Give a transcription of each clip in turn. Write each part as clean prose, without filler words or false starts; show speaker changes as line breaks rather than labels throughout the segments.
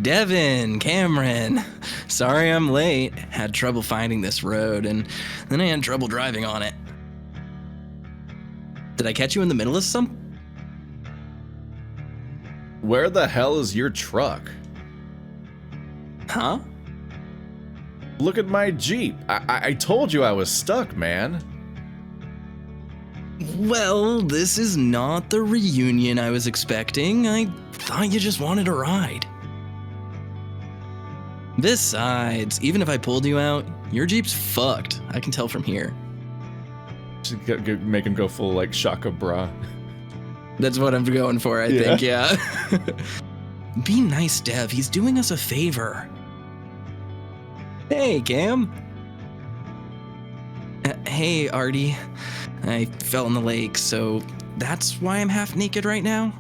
Devin, Cameron. Sorry I'm late. Had trouble finding this road, and then I had trouble driving on it. Did I catch you in the middle of something?
Where the hell is your truck?
Huh?
Look at my Jeep. I told you I was stuck, man.
Well, this is not the reunion I was expecting. I thought you just wanted a ride. Besides, even if I pulled you out, your Jeep's fucked. I can tell from here.
Just make him go full, like, Shaka bra.
That's what I'm going for, I think, yeah. Be nice, Dev. He's doing us a favor. Hey, Cam. Hey, Artie. I fell in the lake, so that's why I'm half naked right now?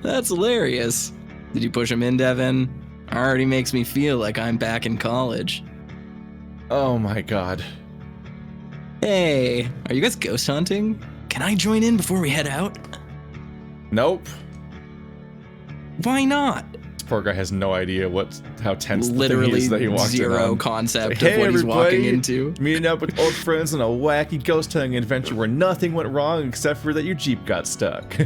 That's hilarious. Did you push him in, Devin? Already makes me feel like I'm back in college.
Oh my god.
Hey, are you guys ghost hunting? Can I join in before we head out?
Nope.
Why not?
This poor guy has no idea how tense the thing
Literally
is that he walked in
zero
on.
concept
Like,
of what he's walking into.
Meeting up with old friends on a wacky ghost hunting adventure where nothing went wrong except for that your Jeep got stuck.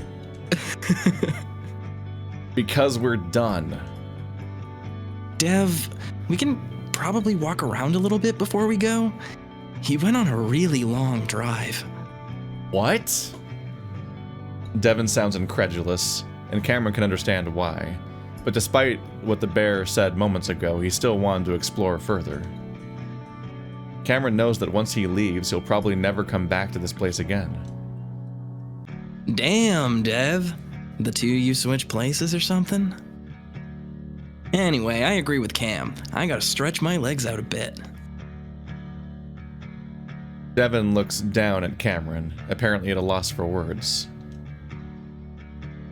Because we're done.
Dev, we can probably walk around a little bit before we go. He went on a really long drive.
What? Devin sounds incredulous, and Cameron can understand why. But despite what the bear said moments ago, he still wanted to explore further. Cameron knows that once he leaves, he'll probably never come back to this place again.
Damn, Dev. The two of you switch places or something? Anyway, I agree with Cam. I gotta stretch my legs out a bit.
Devin looks down at Cameron, apparently at a loss for words.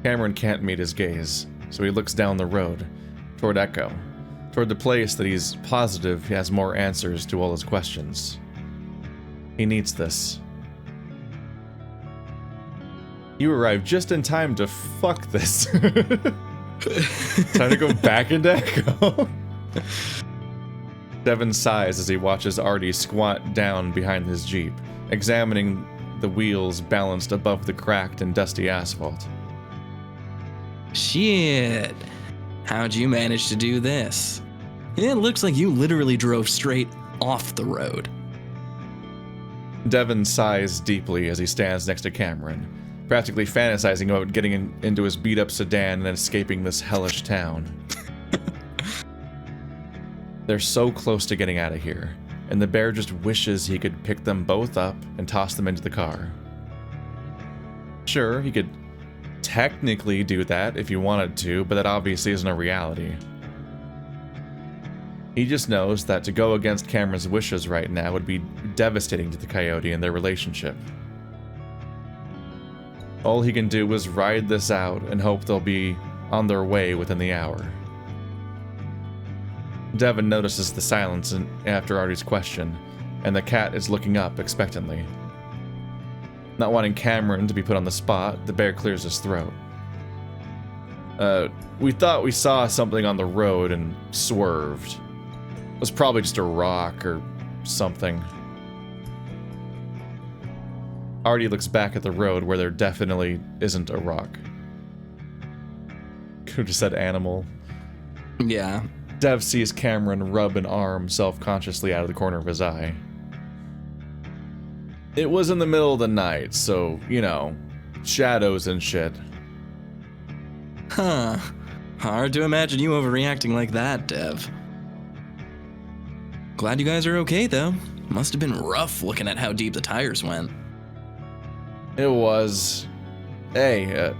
Cameron can't meet his gaze, so he looks down the road, toward Echo, toward the place that he's positive has more answers to all his questions. He needs this. You arrived just in time to fuck this. Time to go back into Echo. Devin sighs as he watches Artie squat down behind his Jeep, examining the wheels balanced above the cracked and dusty asphalt.
Shit. How'd you manage to do this? It looks like you literally drove straight off the road.
Devin sighs deeply as he stands next to Cameron, practically fantasizing about getting into his beat-up sedan and escaping this hellish town. They're so close to getting out of here, and the bear just wishes he could pick them both up and toss them into the car. Sure, he could technically do that if he wanted to, but that obviously isn't a reality. He just knows that to go against Cameron's wishes right now would be devastating to the coyote and their relationship. All he can do is ride this out and hope they'll be on their way within the hour. Devin notices the silence after Artie's question, and the cat is looking up expectantly. Not wanting Cameron to be put on the spot, the bear clears his throat. We thought we saw something on the road and swerved. It was probably just a rock or something. Artie looks back at the road where there definitely isn't a rock. Could have just said animal.
Yeah.
Dev sees Cameron rub an arm self-consciously out of the corner of his eye. It was in the middle of the night, so, you know, shadows and shit.
Huh. Hard to imagine you overreacting like that, Dev. Glad you guys are okay, though. Must have been rough looking at how deep the tires went.
It was. Hey,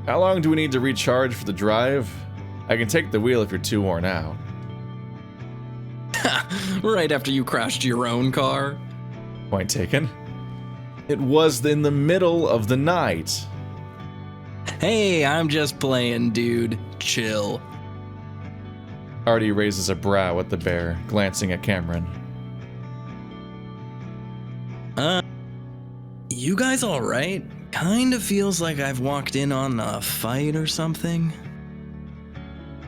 how long do we need to recharge for the drive? I can take the wheel if you're too worn out.
Right after you crashed your own car?
Point taken. It was in the middle of the night.
Hey, I'm just playing, dude. Chill.
Artie raises a brow at the bear, glancing at Cameron.
You guys alright? kind of feels like I've walked in on a fight or something.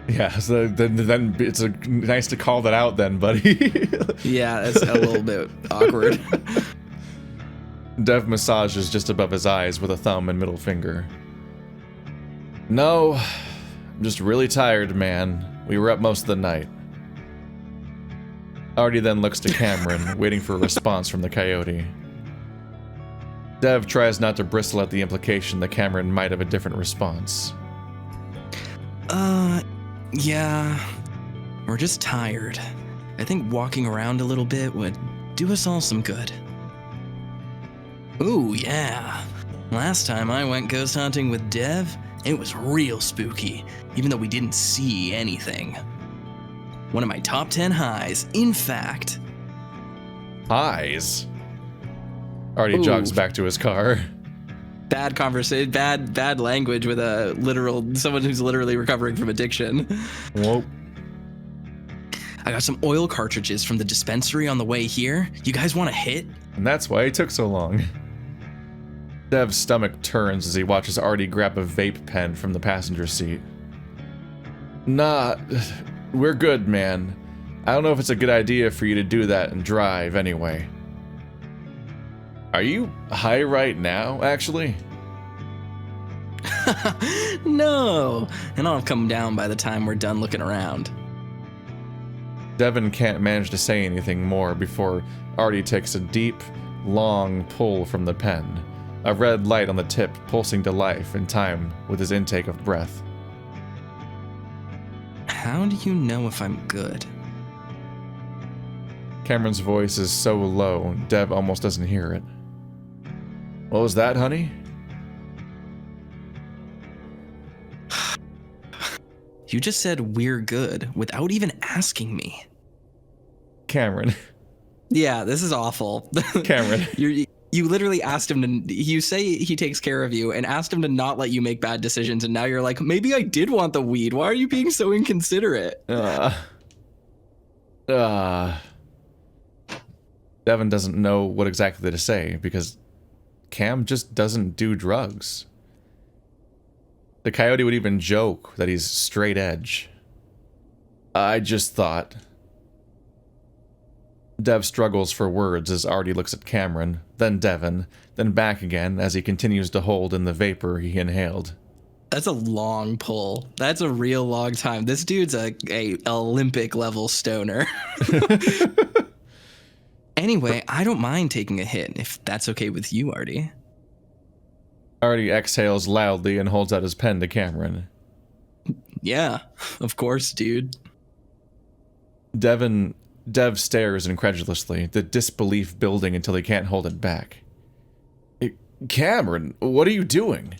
Yeah, so then it's nice to call that out then, buddy.
Yeah, it's a little bit awkward.
Dev massages just above his eyes with a thumb and middle finger. No, I'm just really tired, man. We were up most of the night. Artie then looks to Cameron, waiting for a response from the coyote. Dev tries not to bristle at the implication that Cameron might have a different response.
Yeah. We're just tired. I think walking around a little bit would do us all some good. Ooh, yeah. Last time I went ghost hunting with Dev, it was real spooky, even though we didn't see anything. One of my top 10 highs, in fact.
Highs? Artie jogs back to his car.
Bad conversation, bad language with someone who's literally recovering from addiction.
Whoa.
I got some oil cartridges from the dispensary on the way here. You guys want a hit?
And that's why it took so long. Dev's stomach turns as he watches Artie grab a vape pen from the passenger seat. Nah, we're good, man. I don't know if it's a good idea for you to do that and drive anyway. Are you high right now, actually?
No, and I'll come down by the time we're done looking around.
Devin can't manage to say anything more before Artie takes a deep, long pull from the pen, a red light on the tip pulsing to life in time with his intake of breath.
How do you know if I'm good?
Cameron's voice is so low, Dev almost doesn't hear it. What was that, honey?
You just said we're good without even asking me.
Cameron.
Yeah, this is awful.
Cameron.
You literally asked him to, you say he takes care of you and asked him to not let you make bad decisions, and now you're like, maybe I did want the weed. Why are you being so inconsiderate?
Devin doesn't know what exactly to say because Cam just doesn't do drugs. The coyote would even joke that he's straight edge. I just thought. Dev struggles for words as Artie looks at Cameron, then Devin, then back again as he continues to hold in the vapor he inhaled.
That's a long pull. That's a real long time. This dude's a Olympic level stoner. Anyway, I don't mind taking a hit if that's okay with you, Artie.
Artie exhales loudly and holds out his pen to Cameron.
Yeah, of course, dude.
Dev stares incredulously, the disbelief building until he can't hold it back. Cameron, what are you doing?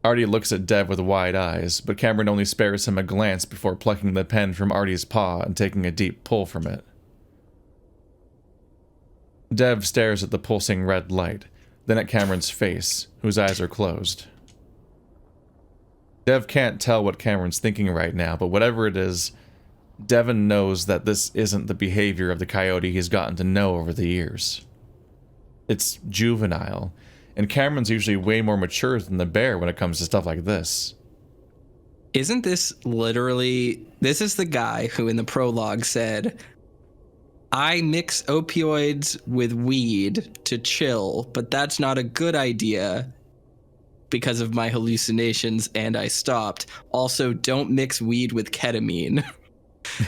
Artie looks at Dev with wide eyes, but Cameron only spares him a glance before plucking the pen from Artie's paw and taking a deep pull from it. Dev stares at the pulsing red light, then at Cameron's face, whose eyes are closed. Dev can't tell what Cameron's thinking right now, but whatever it is, Devin knows that this isn't the behavior of the coyote he's gotten to know over the years. It's juvenile, and Cameron's usually way more mature than the bear when it comes to stuff like this.
Isn't this literally... This is the guy who in the prologue said, I mix opioids with weed to chill, but that's not a good idea because of my hallucinations and I stopped. Also, don't mix weed with ketamine.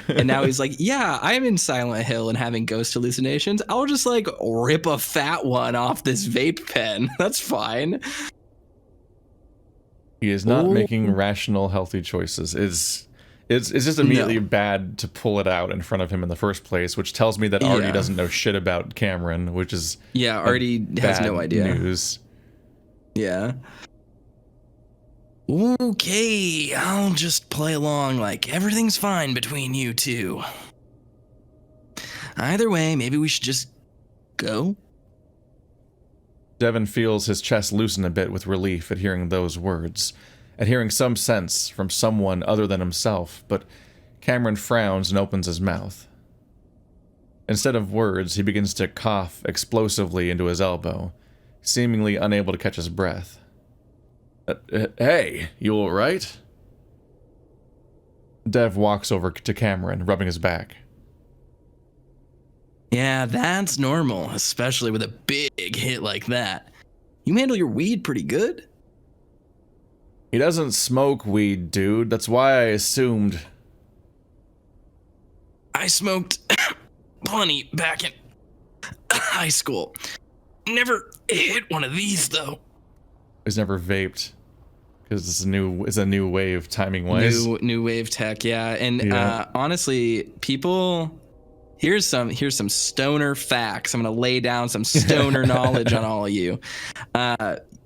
And now he's like, yeah, I'm in Silent Hill and having ghost hallucinations. I'll just like rip a fat one off this vape pen. That's fine.
He is not making rational, healthy choices. It's just immediately bad to pull it out in front of him in the first place, which tells me that Artie doesn't know shit about Cameron, which is
Artie has no idea.
News.
Yeah. Okay, I'll just play along like everything's fine between you two. Either way, maybe we should just go.
Devin feels his chest loosen a bit with relief at hearing those words, at hearing some sense from someone other than himself, but Cameron frowns and opens his mouth. Instead of words, he begins to cough explosively into his elbow, seemingly unable to catch his breath. Hey, you alright? Dev walks over to Cameron, rubbing his back.
Yeah, that's normal, especially with a big hit like that. You handle your weed pretty good.
He doesn't smoke weed, dude. That's why I assumed.
I smoked plenty back in high school. Never hit one of these, though.
He's never vaped. Because it's a new wave timing wise.
New wave tech, yeah. And honestly, people, here's some stoner facts. I'm gonna lay down some stoner knowledge on all of you.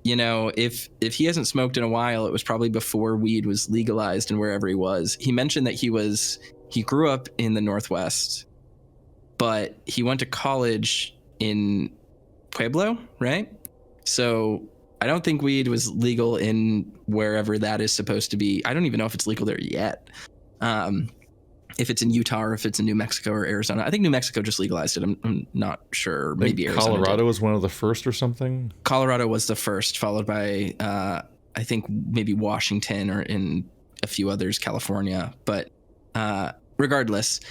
You know, if he hasn't smoked in a while, it was probably before weed was legalized and wherever he was. He mentioned that he grew up in the Northwest, but he went to college in Pueblo, right? So I don't think weed was legal in wherever that is supposed to be. I don't even know if it's legal there yet. If it's in Utah or if it's in New Mexico or Arizona. I think New Mexico just legalized it. I'm not sure. Maybe Arizona
Colorado was one of the first or something?
Colorado was the first, followed by, I think, maybe Washington or in a few others, California. But regardless,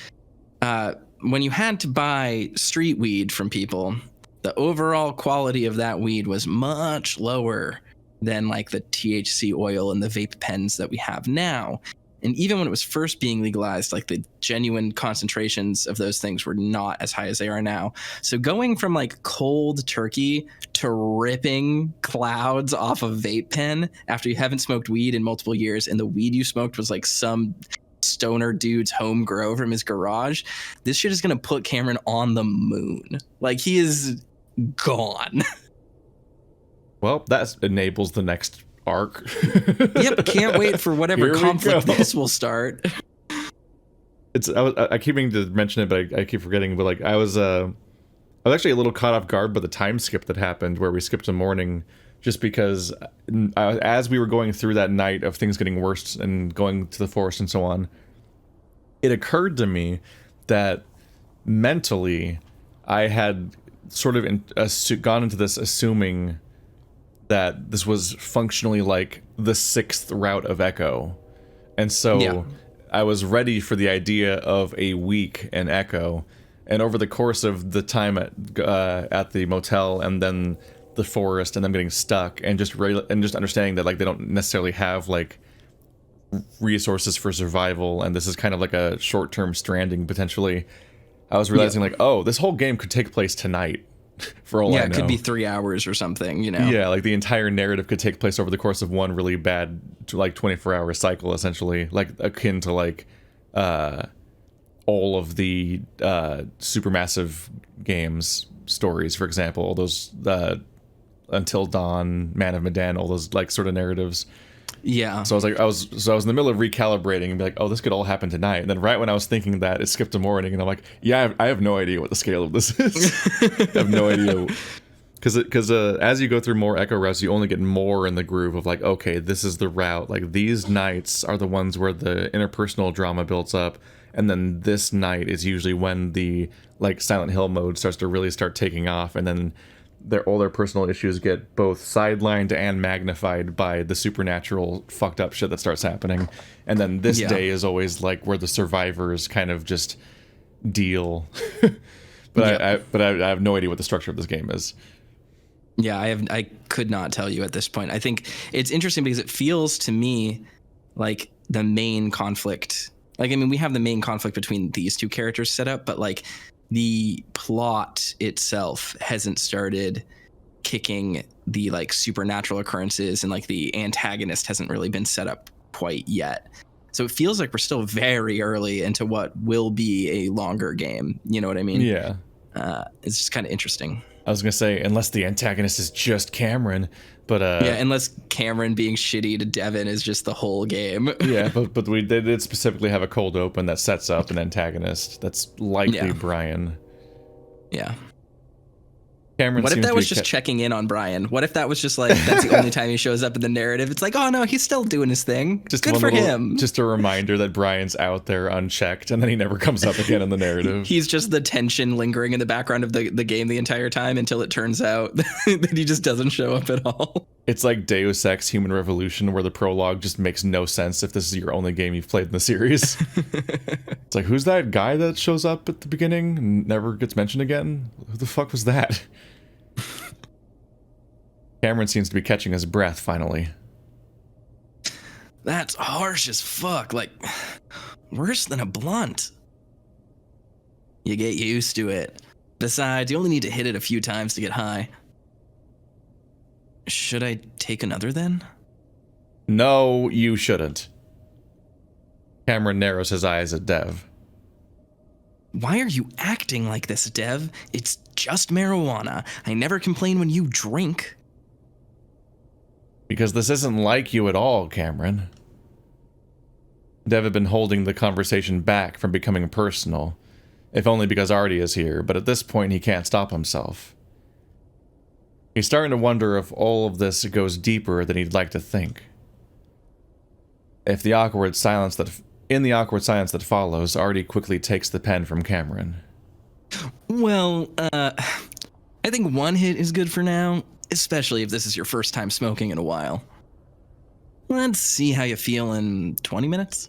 when you had to buy street weed from people, the overall quality of that weed was much lower than like the THC oil and the vape pens that we have now. And even when it was first being legalized, like the genuine concentrations of those things were not as high as they are now. So going from like cold turkey to ripping clouds off a vape pen after you haven't smoked weed in multiple years and the weed you smoked was like some stoner dude's home grow from his garage, this shit is going to put Cameron on the moon. Like, he is gone.
Well, that enables the next arc.
Yep, can't wait for whatever conflict this will start.
I keep meaning to mention it, but I keep forgetting. But like, I was actually a little caught off guard by the time skip that happened, where we skipped a morning, just because as we were going through that night of things getting worse and going to the forest and so on, it occurred to me that mentally I had sort of gone into this assuming that this was functionally like the 6th route of Echo. And so I was ready for the idea of a week in Echo. And over the course of the time at the motel and then the forest and them getting stuck and just understanding that like they don't necessarily have like resources for survival and this is kind of like a short-term stranding potentially, I was realizing like, oh, this whole game could take place tonight. For all I know.
It could be 3 hours or something, you know?
Yeah, like the entire narrative could take place over the course of one really bad, like 24-hour cycle, essentially, like akin to like all of the Supermassive Games stories, for example, all those Until Dawn, Man of Medan, all those like sort of narratives.
Yeah.
So I was in the middle of recalibrating and be like, oh, this could all happen tonight. And then right when I was thinking that, it skipped a morning, and I'm like, yeah, I have no idea what the scale of this is. I have no idea. Because as you go through more Echo routes, you only get more in the groove of like, okay, this is the route. Like these nights are the ones where the interpersonal drama builds up, and then this night is usually when the like Silent Hill mode starts to really start taking off, and then all their personal issues get both sidelined and magnified by the supernatural fucked up shit that starts happening. And then this day is always like where the survivors kind of just deal. But I have no idea what the structure of this game is.
Yeah, I could not tell you at this point. I think it's interesting because it feels to me like the main conflict. Like, I mean, we have the main conflict between these two characters set up, but like the plot itself hasn't started kicking the like supernatural occurrences, and like the antagonist hasn't really been set up quite yet. So it feels like we're still very early into what will be a longer game. You know what I mean?
Yeah.
It's just kind of interesting.
I was gonna say, unless the antagonist is just Cameron, but
yeah, unless Cameron being shitty to Devin is just the whole game.
Yeah, but they did specifically have a cold open that sets up an antagonist that's likely Brian.
Yeah.
Cameron
What if
seems
that
to
was
be
just checking in on Brian? What if that was just like, that's the only time he shows up in the narrative? It's like, oh no, he's still doing his thing.
just
Good for him.
Just a reminder that Brian's out there unchecked, and then he never comes up again in the narrative.
He's just the tension lingering in the background of the game the entire time until it turns out that he just doesn't show up at all.
It's like Deus Ex Human Revolution, where the prologue just makes no sense if this is your only game you've played in the series. It's like, who's that guy that shows up at the beginning and never gets mentioned again? Who the fuck was that? Cameron seems to be catching his breath, finally.
That's harsh as fuck. Like, worse than a blunt. You get used to it. Besides, you only need to hit it a few times to get high. Should I take another then?
No, you shouldn't. Cameron narrows his eyes at Dev.
Why are you acting like this, Dev? It's just marijuana. I never complain when you drink.
Because this isn't like you at all, Cameron. Dev had been holding the conversation back from becoming personal, if only because Artie is here, but at this point he can't stop himself. He's starting to wonder if all of this goes deeper than he'd like to think. In the awkward silence that follows, Artie quickly takes the pen from Cameron.
Well, I think one hit is good for now, especially if this is your first time smoking in a while. Let's see how you feel in 20 minutes.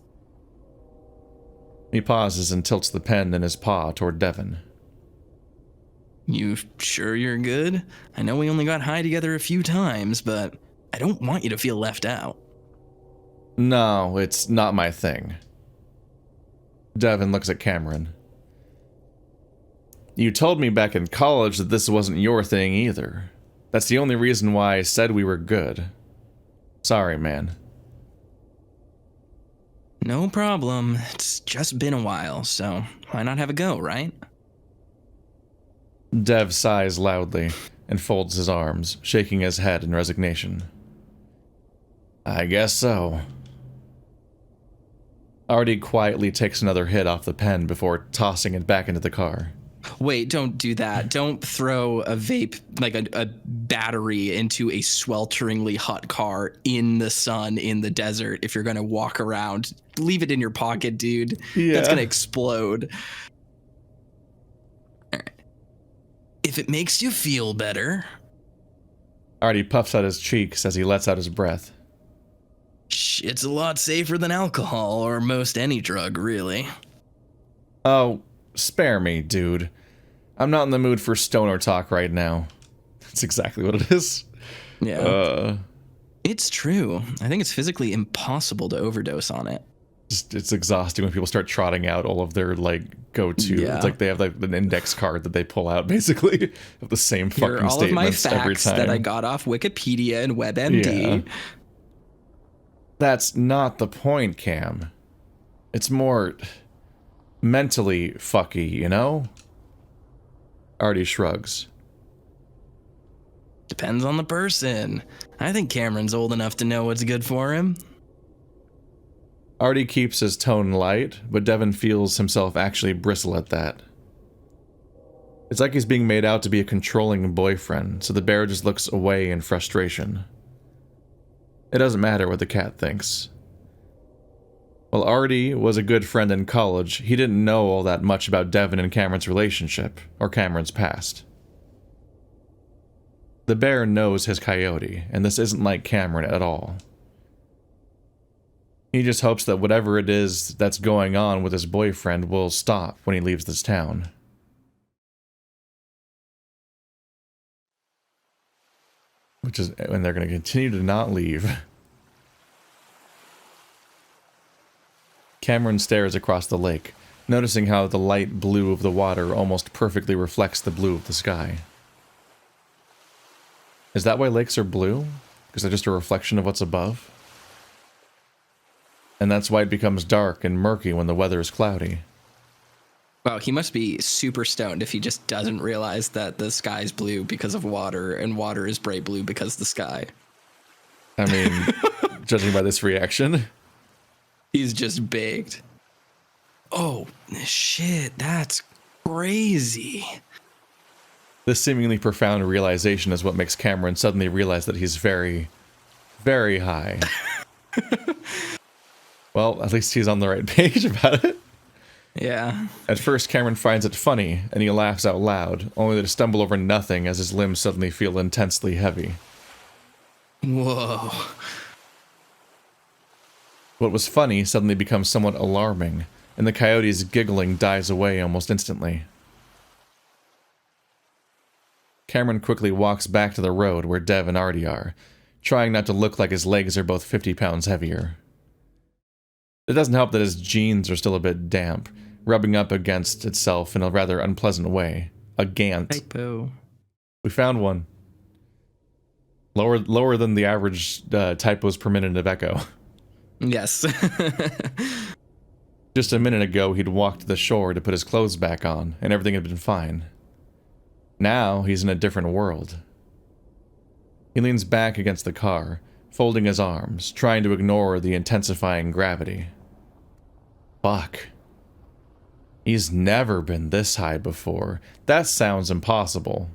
He pauses and tilts the pen in his paw toward Devon.
You sure you're good? I know we only got high together a few times, but I don't want you to feel left out.
No, it's not my thing. Devon looks at Cameron. You told me back in college that this wasn't your thing either. That's the only reason why I said we were good. Sorry, man.
No problem. It's just been a while, so why not have a go, right?
Dev sighs loudly and folds his arms, shaking his head in resignation. I guess so. Artie quietly takes another hit off the pen before tossing it back into the car.
Wait, don't do that. Don't throw a vape, like a battery, into a swelteringly hot car in the sun in the desert if you're going to walk around. Leave it in your pocket, dude.
Yeah.
That's going to explode. All right. If it makes you feel better.
Artie puffs out his cheeks as he lets out his breath.
It's a lot safer than alcohol or most any drug, really.
Oh, spare me, dude. I'm not in the mood for stoner talk right now. That's exactly what it is.
Yeah. It's true. I think it's physically impossible to overdose on it.
It's exhausting when people start trotting out all of their, like, go-to.
Yeah.
It's like they have, like, an index card that they pull out, basically, of the same fucking
Here are all of my
statements every
facts
time.
that I got off Wikipedia and WebMD.
Yeah. That's not the point, Cam. It's more mentally fucky, you know? Artie shrugs.
Depends on the person. I think Cameron's old enough to know what's good for him.
Artie keeps his tone light, but Devon feels himself actually bristle at that. It's like he's being made out to be a controlling boyfriend, so the bear just looks away in frustration. It doesn't matter what the cat thinks. While Artie was a good friend in college, he didn't know all that much about Devon and Cameron's relationship, or Cameron's past. The bear knows his coyote, and this isn't like Cameron at all. He just hopes that whatever it is that's going on with his boyfriend will stop when he leaves this town. Which is when they're going to continue to not leave. Cameron stares across the lake, noticing how the light blue of the water almost perfectly reflects the blue of the sky. Is that why lakes are blue? Because they're just a reflection of what's above? And that's why it becomes dark and murky when the weather is cloudy.
Wow, he must be super stoned if he just doesn't realize that the sky's blue because of water and water is bright blue because of the sky.
I mean, judging by this reaction.
He's just baked. Oh, shit, that's crazy.
This seemingly profound realization is what makes Cameron suddenly realize that he's very, very high. Well, at least he's on the right page about it.
Yeah.
At first, Cameron finds it funny, and he laughs out loud, only to stumble over nothing as his limbs suddenly feel intensely heavy.
Whoa.
What was funny suddenly becomes somewhat alarming, and the coyote's giggling dies away almost instantly. Cameron quickly walks back to the road where Dev and Artie are, trying not to look like his legs are both 50 pounds heavier. It doesn't help that his jeans are still a bit damp, rubbing up against itself in a rather unpleasant way. A Gant.
Typo.
We found one. Lower than the average typos per minute of echo.
Yes.
Just a minute ago, he'd walked to the shore to put his clothes back on, and everything had been fine. Now, he's in a different world. He leans back against the car, folding his arms, trying to ignore the intensifying gravity. Fuck. He's never been this high before. That sounds impossible.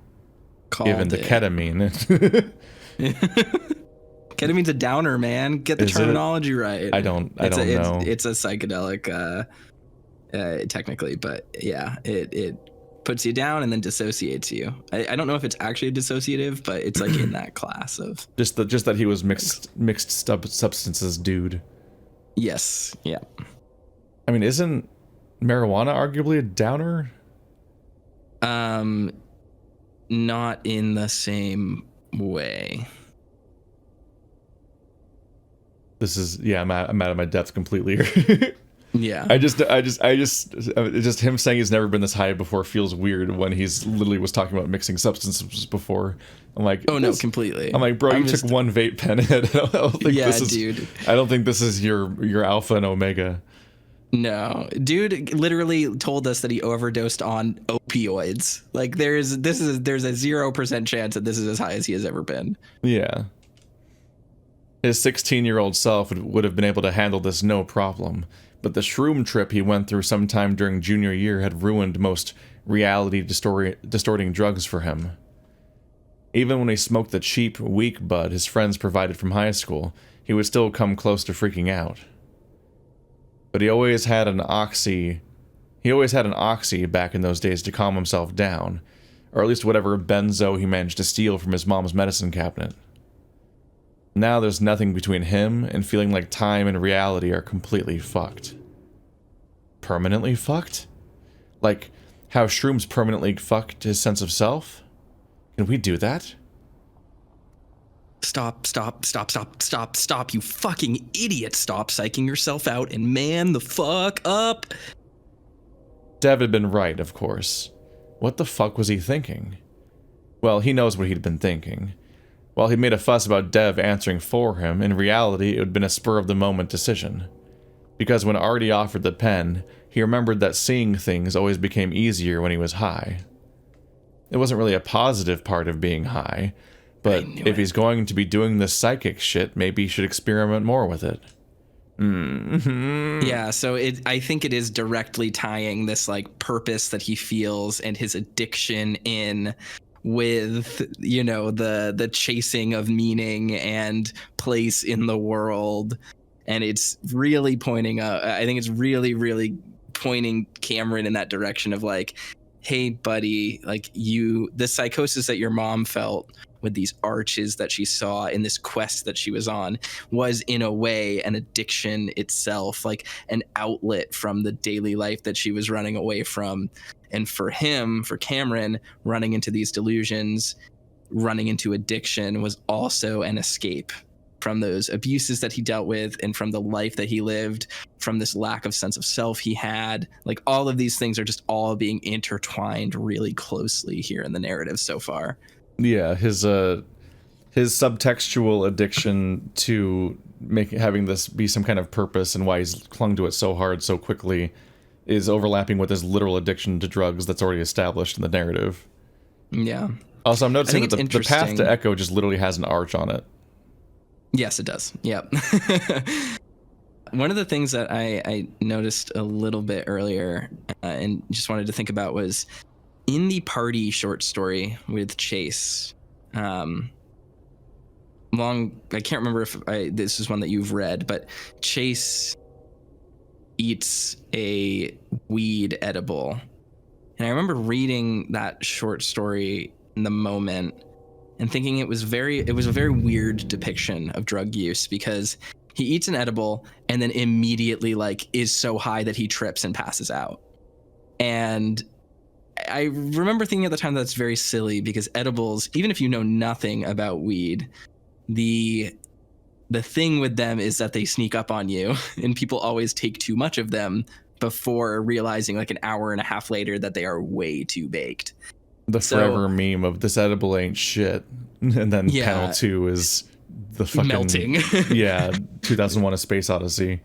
Given the ketamine.
Ketamine's a downer, man. Get the terminology right.
I don't know.
It's a psychedelic, technically, but yeah, it puts you down and then dissociates you. I don't know if it's actually dissociative, but it's like in that class of
just that he was mixed substances, dude.
Yes. Yeah.
I mean, isn't marijuana arguably a downer?
Not in the same way.
This is, yeah, I'm out of my depth completely here.
Yeah.
It's just him saying he's never been this high before feels weird when he's literally was talking about mixing substances before. I'm like,
oh no, completely.
I'm like, bro, you took one vape pen. I don't think this is,
dude.
I don't think this is your alpha and omega.
No, dude literally told us that he overdosed on opioids. Like there's a 0% chance that this is as high as he has ever been.
Yeah. His 16-year-old self would have been able to handle this no problem, but the shroom trip he went through sometime during junior year had ruined most reality distorting drugs for him. Even when he smoked the cheap, weak bud his friends provided from high school, he would still come close to freaking out. But he always had an oxy back in those days to calm himself down, or at least whatever benzo he managed to steal from his mom's medicine cabinet. Now there's nothing between him and feeling like time and reality are completely fucked. Permanently fucked? Like how shrooms permanently fucked his sense of self? Can we do that?
Stop, you fucking idiot. Stop psyching yourself out and man the fuck up.
Dev had been right, of course. What the fuck was he thinking? Well, he knows what he'd been thinking. While he made a fuss about Dev answering for him, in reality it had been a spur-of-the-moment decision. Because when Artie offered the pen, he remembered that seeing things always became easier when he was high. It wasn't really a positive part of being high, but if he's going to be doing this psychic shit, maybe he should experiment more with it. Mm-hmm.
Yeah, so I think it is directly tying this like purpose that he feels and his addiction in with, you know, the chasing of meaning and place in the world. And it's really pointing I think it's really pointing Cameron in that direction of like, hey buddy, like the psychosis that your mom felt with these arches that she saw in this quest that she was on was in a way an addiction itself, like an outlet from the daily life that she was running away from. And for Cameron, running into these delusions, running into addiction was also an escape from those abuses that he dealt with and from the life that he lived, from this lack of sense of self he had. Like all of these things are just all being intertwined really closely here in the narrative so far.
Yeah, his subtextual addiction to having this be some kind of purpose and why he's clung to it so hard so quickly is overlapping with his literal addiction to drugs that's already established in the narrative.
Yeah.
Also, I'm noticing that the path to Echo just literally has an arch on it.
Yes, it does. Yep. One of the things that I noticed a little bit earlier and just wanted to think about was in the party short story with Chase, I can't remember if this is one that you've read, but Chase eats a weed edible. And I remember reading that short story in the moment and thinking it was a very weird depiction of drug use, because he eats an edible and then immediately like is so high that he trips and passes out. And I remember thinking at the time that's very silly, because edibles, even if you know nothing about weed, the thing with them is that they sneak up on you, and people always take too much of them before realizing like an hour and a half later that they are way too baked.
The forever meme of this edible ain't shit. And then panel 2 is the fucking
melting.
2001 A Space Odyssey.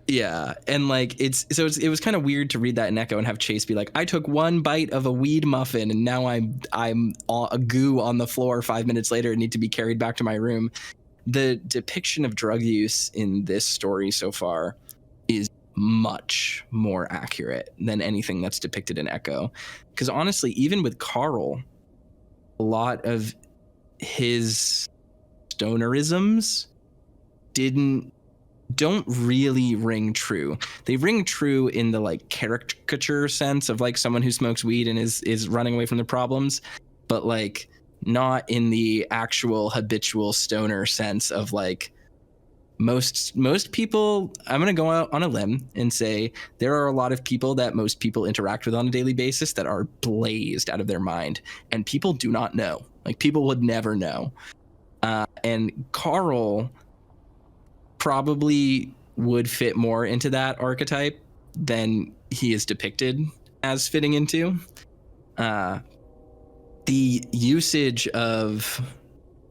Yeah, and like it was kind of weird to read that in Echo and have Chase be like, I took one bite of a weed muffin and now I'm a goo on the floor 5 minutes later and need to be carried back to my room. The depiction of drug use in this story so far is much more accurate than anything that's depicted in Echo. Because honestly, even with Carl, a lot of his stonerisms don't really ring true. They ring true in the like caricature sense of like someone who smokes weed and is running away from their problems, but like not in the actual habitual stoner sense of like most people. I'm going to go out on a limb and say there are a lot of people that most people interact with on a daily basis that are blazed out of their mind, and people do not know. Like people would never know. And Carl probably would fit more into that archetype than he is depicted as fitting into. The usage of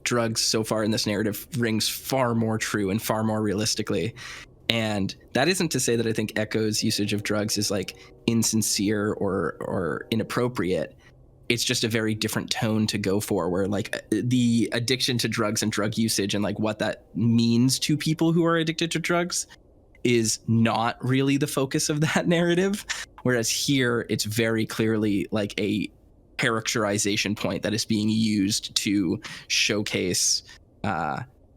drugs so far in this narrative rings far more true and far more realistically. And that isn't to say that I think Echo's usage of drugs is like insincere or inappropriate. It's just a very different tone to go for, where like the addiction to drugs and drug usage and like what that means to people who are addicted to drugs is not really the focus of that narrative. Whereas here, it's very clearly like a characterization point that is being used to showcase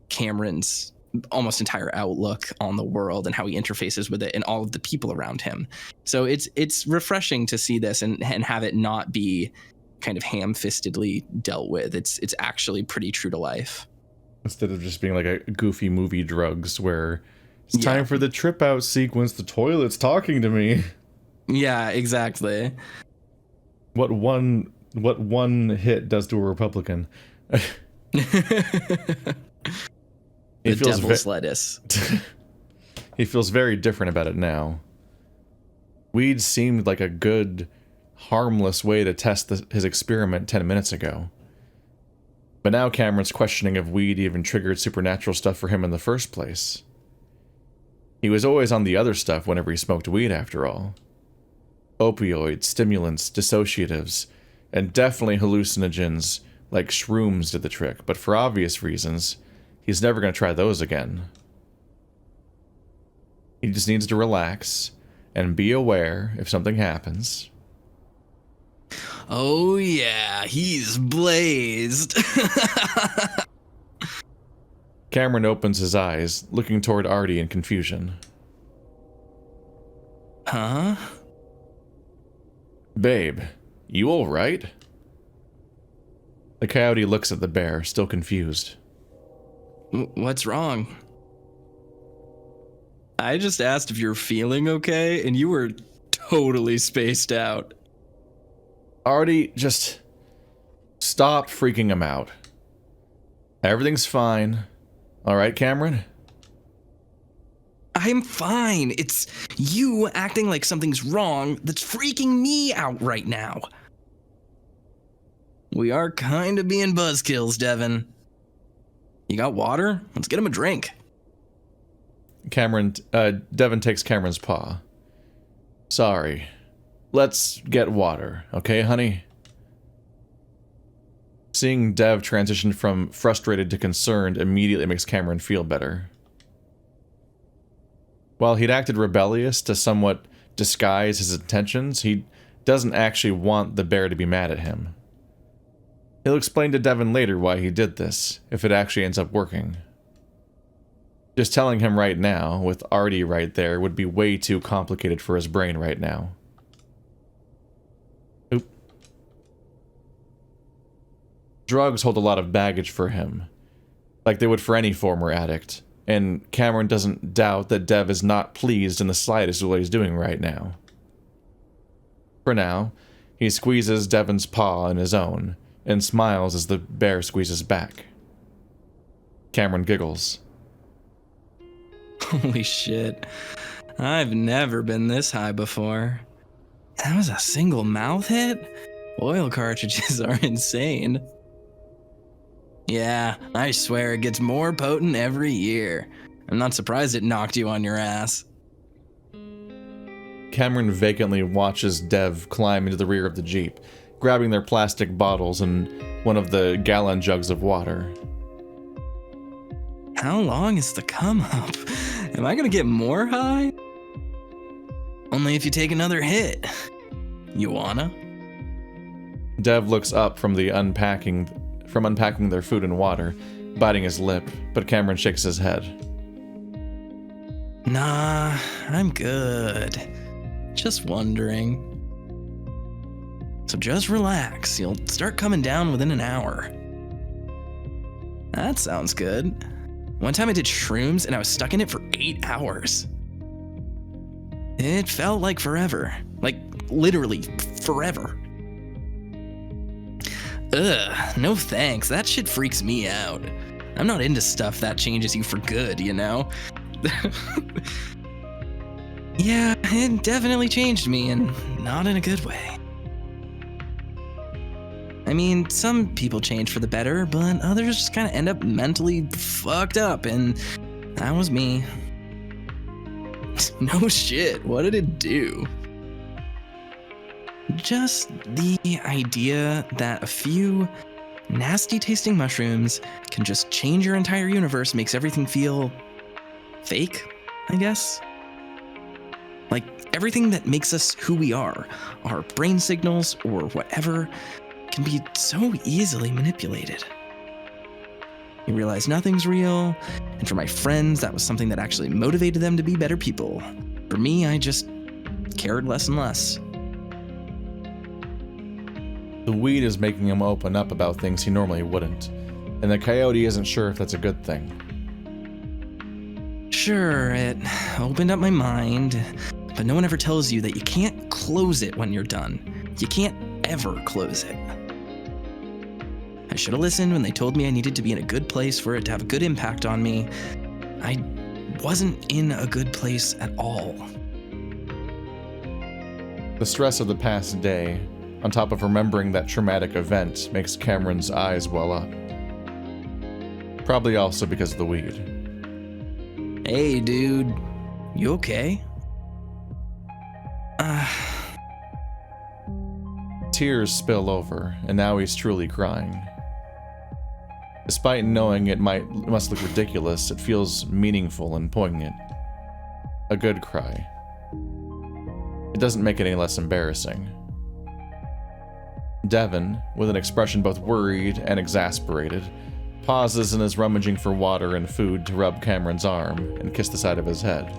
Cameron's almost entire outlook on the world and how he interfaces with it and all of the people around him. So it's refreshing to see this and have it not be kind of ham-fistedly dealt with. It's actually pretty true to life.
Instead of just being like a goofy movie drugs where it's time for the trip out sequence, the toilet's talking to me.
Yeah, exactly.
What one hit does to a Republican.
The devil's lettuce.
He feels very different about it now. Weed seemed like a good, harmless way to test his experiment 10 minutes ago. But now Cameron's questioning if weed even triggered supernatural stuff for him in the first place. He was always on the other stuff whenever he smoked weed, after all. Opioids, stimulants, dissociatives, and definitely hallucinogens like shrooms did the trick, but for obvious reasons, he's never going to try those again. He just needs to relax and be aware if something happens.
Oh yeah, he's blazed.
Cameron opens his eyes, looking toward Artie in confusion.
Huh?
Babe, you alright? The coyote looks at the bear, still confused.
What's wrong? I just asked if you're feeling okay, and you were totally spaced out.
Artie, just stop freaking him out. Everything's fine. Alright, Cameron?
I'm fine. It's you acting like something's wrong that's freaking me out right now. We are kind of being buzzkills, Devin. You got water? Let's get him a drink.
Devin takes Cameron's paw. Sorry. Let's get water, okay, honey? Seeing Dev transition from frustrated to concerned immediately makes Cameron feel better. While he'd acted rebellious to somewhat disguise his intentions, he doesn't actually want the bear to be mad at him. He'll explain to Devin later why he did this, if it actually ends up working. Just telling him right now, with Artie right there, would be way too complicated for his brain right now. Oop. Drugs hold a lot of baggage for him, like they would for any former addict, and Cameron doesn't doubt that Dev is not pleased in the slightest with what he's doing right now. For now, he squeezes Devin's paw in his own, and smiles as the bear squeezes back. Cameron giggles.
Holy shit. I've never been this high before. That was a single mouth hit? Oil cartridges are insane. Yeah, I swear it gets more potent every year. I'm not surprised it knocked you on your ass.
Cameron vacantly watches Dev climb into the rear of the Jeep, grabbing their plastic bottles and one of the gallon jugs of water.
How long is the come up? Am I gonna get more high? Only if you take another hit. You wanna?
Dev looks up from unpacking their food and water, biting his lip, but Cameron shakes his head.
Nah, I'm good. Just wondering. So just relax. You'll start coming down within an hour. That sounds good. One time I did shrooms and I was stuck in it for 8 hours. It felt like forever. Like, literally forever. Ugh, no thanks. That shit freaks me out. I'm not into stuff that changes you for good, you know? Yeah, it definitely changed me, and not in a good way. I mean, some people change for the better, but others just kind of end up mentally fucked up, and that was me. No shit, what did it do? Just the idea that a few nasty tasting mushrooms can just change your entire universe makes everything feel fake, I guess. Like everything that makes us who we are, our brain signals or whatever, can be so easily manipulated. You realize nothing's real, and for my friends, that was something that actually motivated them to be better people. For me, I just cared less and less.
The weed is making him open up about things he normally wouldn't, and the coyote isn't sure if that's a good thing.
Sure, it opened up my mind, but no one ever tells you that you can't close it when you're done. You can't ever close it. I should have listened when they told me I needed to be in a good place for it to have a good impact on me. I wasn't in a good place at all.
The stress of the past day, on top of remembering that traumatic event, makes Cameron's eyes well up. Probably also because of the weed.
Hey, dude. You okay?
Tears spill over, and now he's truly crying. Despite knowing it must look ridiculous, it feels meaningful and poignant. A good cry. It doesn't make it any less embarrassing. Devin, with an expression both worried and exasperated, pauses and is rummaging for water and food to rub Cameron's arm and kiss the side of his head.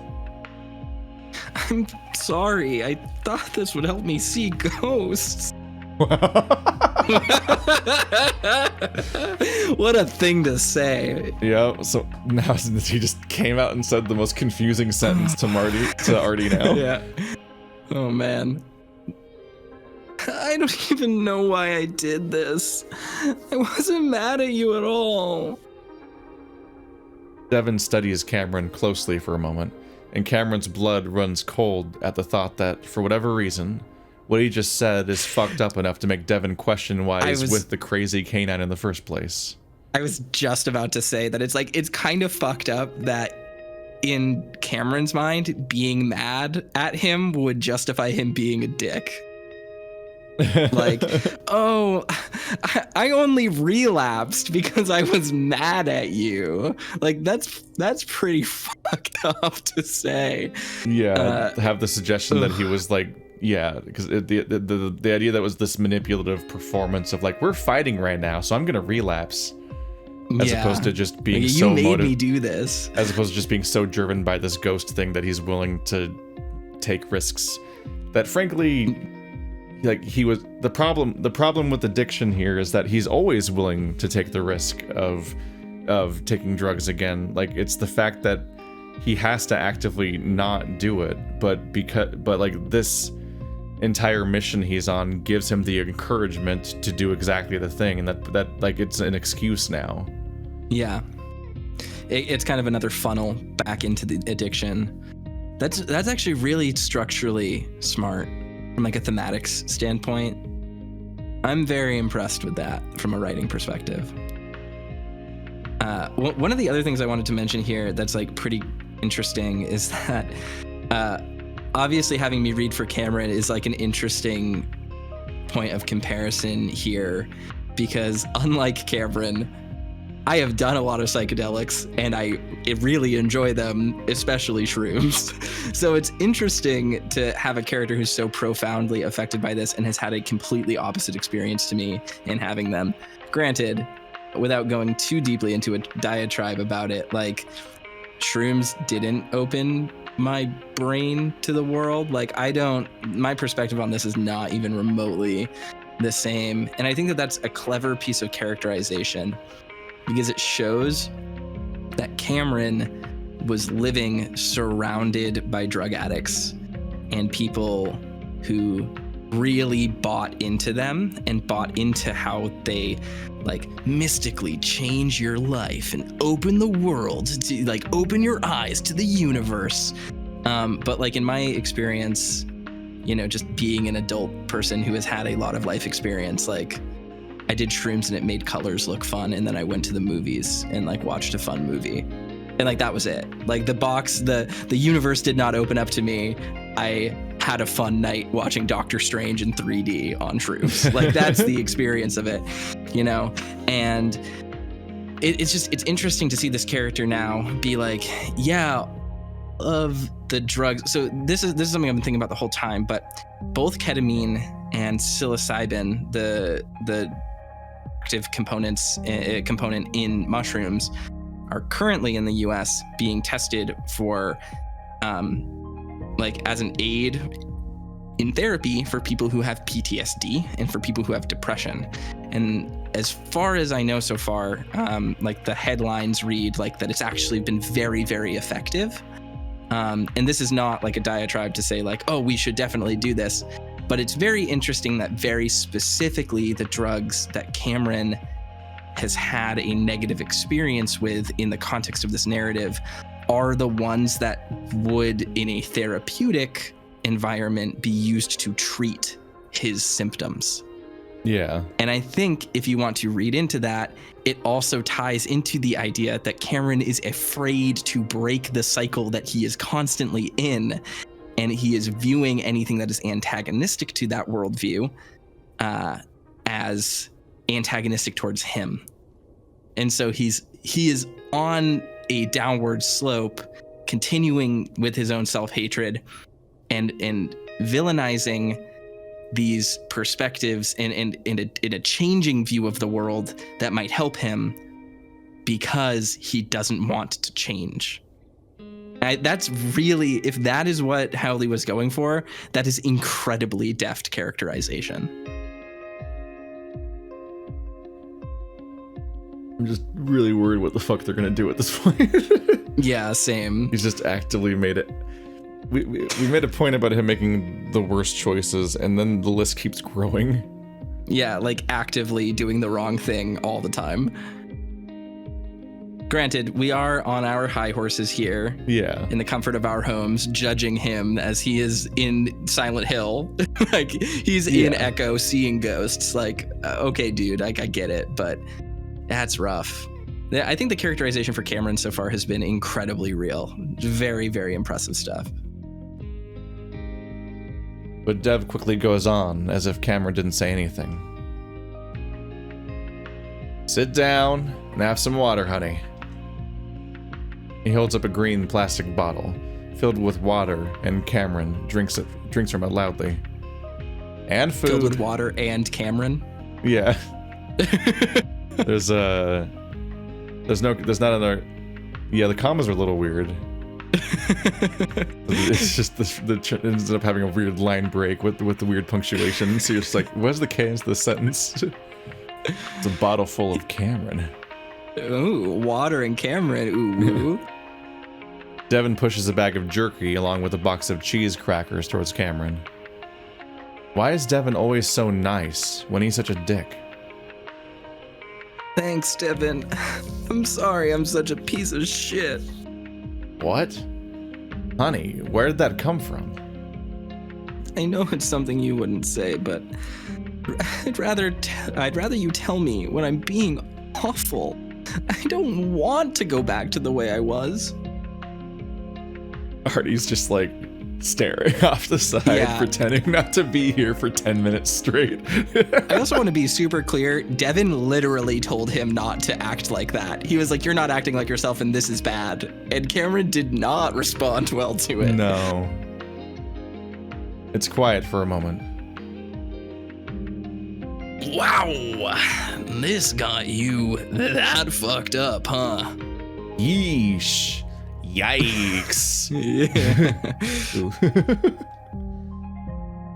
I'm sorry. I thought this would help me see ghosts. What a thing to say.
Yeah, so now he just came out and said the most confusing sentence to Artie now.
Yeah. Oh man. I don't even know why I did this. I wasn't mad at you at all.
Devin studies Cameron closely for a moment, and Cameron's blood runs cold at the thought that, for whatever reason, what he just said is fucked up enough to make Devin question why he's with the crazy canine in the first place.
I was just about to say that it's kind of fucked up that in Cameron's mind, being mad at him would justify him being a dick. Like, oh, I only relapsed because I was mad at you. Like, that's pretty fucked up to say.
Yeah, have the suggestion that he was like Yeah, because the idea that was this manipulative performance of like, we're fighting right now, so I'm gonna relapse, as opposed to just being
like,
so
you made me do this,
as opposed to just being so driven by this ghost thing that he's willing to take risks. That frankly, like the problem with addiction here is that he's always willing to take the risk of taking drugs again. Like, it's the fact that he has to actively not do it, but like this entire mission he's on gives him the encouragement to do exactly the thing, and that like it's an excuse now.
Yeah, it's kind of another funnel back into the addiction. That's actually really structurally smart from like a thematics standpoint. I'm very impressed with that from a writing perspective. One of the other things I wanted to mention here that's like pretty interesting is that obviously having me read for Cameron is like an interesting point of comparison here, because unlike Cameron, I have done a lot of psychedelics and I really enjoy them, especially shrooms. So it's interesting to have a character who's so profoundly affected by this and has had a completely opposite experience to me in having them. Granted, without going too deeply into a diatribe about it, like, shrooms didn't open my brain to the world. Like, my perspective on this is not even remotely the same. And I think that that's a clever piece of characterization, because it shows that Cameron was living surrounded by drug addicts and people who really bought into them and bought into how they like mystically change your life and open the world to like open your eyes to the universe. But like in my experience, you know, just being an adult person who has had a lot of life experience, like I did shrooms and it made colors look fun, and then I went to the movies and like watched a fun movie, and like that was it. Like the universe did not open up to me. I had a fun night watching Doctor Strange in 3D on shrooms. Like, that's the experience of it, you know? And it's interesting to see this character now be like, yeah, of the drugs. So this is something I've been thinking about the whole time, but both ketamine and psilocybin, the active component in mushrooms, are currently in the US being tested for like as an aid in therapy for people who have PTSD and for people who have depression. And as far as I know so far, like the headlines read like that it's actually been very, very effective. And this is not like a diatribe to say like, oh, we should definitely do this. But it's very interesting that very specifically the drugs that Cameron has had a negative experience with in the context of this narrative are the ones that would, in a therapeutic environment, be used to treat his symptoms.
Yeah.
And I think if you want to read into that, it also ties into the idea that Cameron is afraid to break the cycle that he is constantly in, and he is viewing anything that is antagonistic to that worldview as antagonistic towards him. And so he is on a downward slope, continuing with his own self-hatred and villainizing these perspectives and in a changing view of the world that might help him because he doesn't want to change. That's really, if that is what Howley was going for, that is incredibly deft characterization.
I'm just really worried what the fuck they're gonna do at this point.
Yeah, same.
He's just actively made it. We made a point about him making the worst choices, and then the list keeps growing.
Yeah, like actively doing the wrong thing all the time. Granted, we are on our high horses here.
Yeah. In
the comfort of our homes, judging him as he is in Silent Hill. Like, he's in Echo seeing ghosts. Like, okay, dude, I get it, but that's rough. I think the characterization for Cameron so far has been incredibly real. Very, very impressive stuff.
But Dev quickly goes on, as if Cameron didn't say anything. Sit down and have some water, honey. He holds up a green plastic bottle. filled with water, and Cameron drinks from it loudly. And food.
Filled with water and Cameron.
Yeah. There's not another. Yeah, the commas are a little weird. It's just it ends up having a weird line break with the weird punctuation. So you're just like, where's the K into the sentence? It's a bottle full of Cameron.
Ooh, water and Cameron. Ooh.
Devin pushes a bag of jerky along with a box of cheese crackers towards Cameron. Why is Devin always so nice when he's such a dick?
Thanks, Devin. I'm sorry I'm such a piece of shit.
What? Honey, where did that come from?
I know it's something you wouldn't say, but I'd rather you tell me when I'm being awful. I don't want to go back to the way I was.
Artie's just like staring off the side, pretending not to be here for 10 minutes straight.
I also want to be super clear. Devin literally told him not to act like that. He was like, you're not acting like yourself and this is bad. And Cameron did not respond well to it.
No. It's quiet for a moment.
Wow. This got you that fucked up, huh?
Yeesh. Yikes.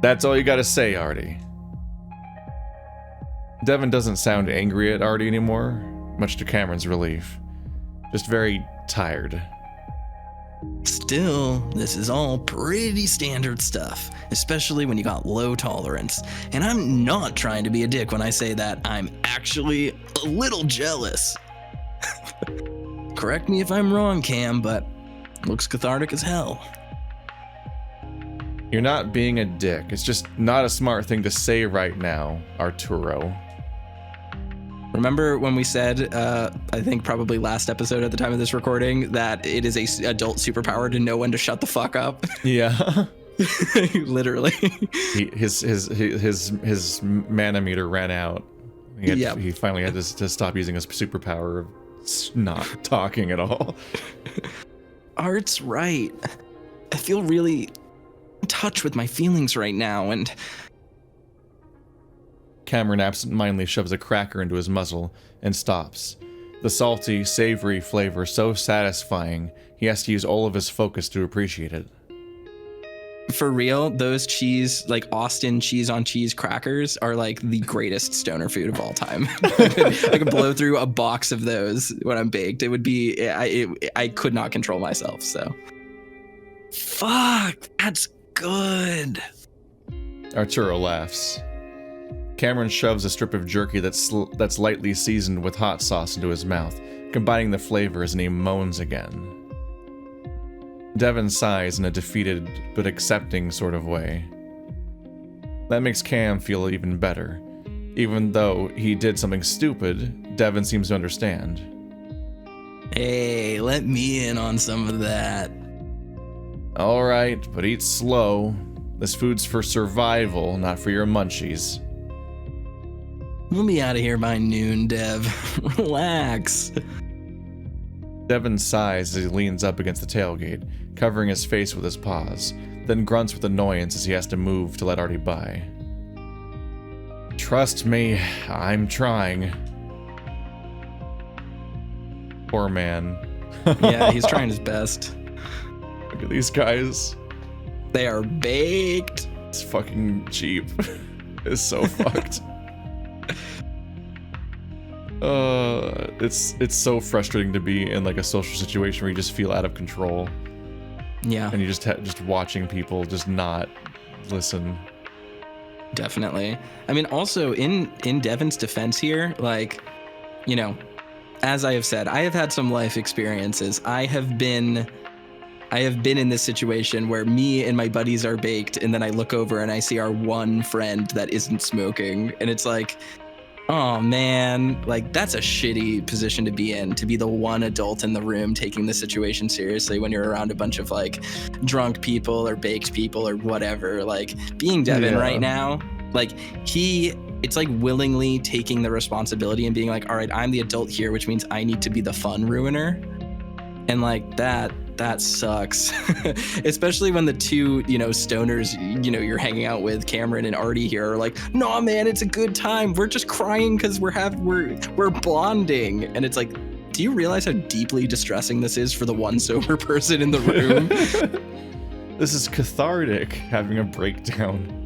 That's all you gotta say, Artie. Devin doesn't sound angry at Artie anymore, much to Cameron's relief. Just very tired.
Still, this is all pretty standard stuff, especially when you got low tolerance. And I'm not trying to be a dick when I say that. I'm actually a little jealous. Correct me if I'm wrong, Cam, but looks cathartic as hell.
You're not being a dick. It's just not a smart thing to say right now, Arturo.
Remember when we said, I think probably last episode at the time of this recording, that it is a adult superpower to know when to shut the fuck up?
Yeah.
Literally.
His manometer ran out. He finally had to stop using his superpower of not talking at all.
Art's right. I feel really in touch with my feelings right now, and...
Cameron absentmindedly shoves a cracker into his muzzle and stops. The salty, savory flavor so satisfying, he has to use all of his focus to appreciate it.
For real, those cheese, like Austin cheese on cheese crackers are like the greatest stoner food of all time. I could blow through a box of those when I'm baked. It would be, I could not control myself, so. Fuck, that's good.
Arturo laughs. Cameron shoves a strip of jerky that's lightly seasoned with hot sauce into his mouth, combining the flavors, and he moans again. Devin sighs in a defeated but accepting sort of way. That makes Cam feel even better. Even though he did something stupid, Devin seems to understand.
Hey, let me in on some of that.
Alright, but eat slow. This food's for survival, not for your munchies.
We'll be out of here by noon, Dev. Relax.
Devin sighs as he leans up against the tailgate, covering his face with his paws, then grunts with annoyance as he has to move to let Artie by. Trust me, I'm trying. Poor man.
Yeah, he's trying his best.
Look at these guys.
They are baked.
It's fucking cheap. It's so fucked. It's so frustrating to be in like a social situation where you just feel out of control.
Yeah.
And you just watching people just not listen.
Definitely. I mean, also in Devin's defense here, like, you know, as I have said, I have had some life experiences. I have been in this situation where me and my buddies are baked, and then I look over and I see our one friend that isn't smoking, and it's like, oh man, like that's a shitty position to be in, to be the one adult in the room taking the situation seriously when you're around a bunch of like drunk people or baked people or whatever. Like being Devin right now, like it's like willingly taking the responsibility and being like, all right, I'm the adult here, which means I need to be the fun ruiner. And like that That sucks. Especially when the two, stoners, you're hanging out with, Cameron and Artie here, are like, "No, man, it's a good time. We're just crying because we're bonding." And it's like, do you realize how deeply distressing this is for the one sober person in the room?
This is cathartic, having a breakdown.